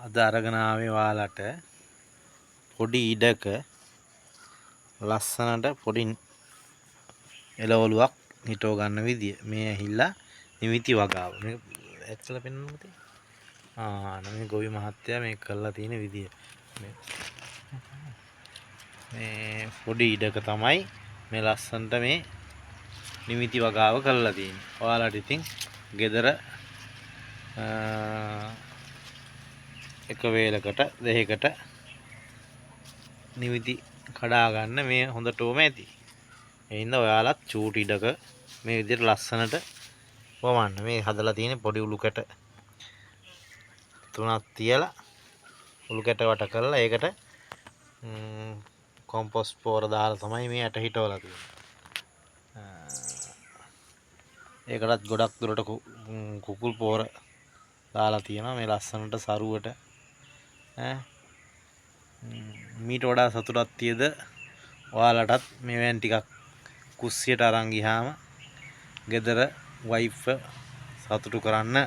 අද අරගෙන ආවේ ඔයාලට පොඩි ඉඩක ලස්සනට පොඩි එළවලුවක් හිටව ගන්න විදිය. මේ ඇහිල්ලා නිමිති වගාව. මේ ඇත්තලා පෙන්වන්න පුතේ. මේ ගොවි මහත්තයා මේ කරලා තියෙන විදිය. මේ පොඩි ඉඩක තමයි මේ ලස්සනට මේ නිමිති වගාව කරලා තියෙන්නේ. ඔයාලට ඉතින් ගෙදර එක වේලකට දෙකකට නිමිති කඩා ගන්න මේ හොඳටම ඇති. ඒ හින්දා ඔයාලත් චූටි ඉඩක මේ විදිහට ලස්සනට වවන්න. මේ හදලා තියෙන පොඩි උළු කැට තුනක් තියලා උළු කැට වට කරලා ඒකට කොම්පොස්ට් පොර දාලා තමයි මේ ඇට හිටවලා තියෙන්නේ. ඒකටත් ගොඩක් දුරට කුකුල් පොර දාලා තියෙනවා මේ ලස්සනට සරුවට. මීට වඩා සතුටක් තියද ඔයාලටත් මෙවැනි ටිකක් කුස්සියට අරන් ගියාම ගෙදර වයිෆ් සතුටු කරන්න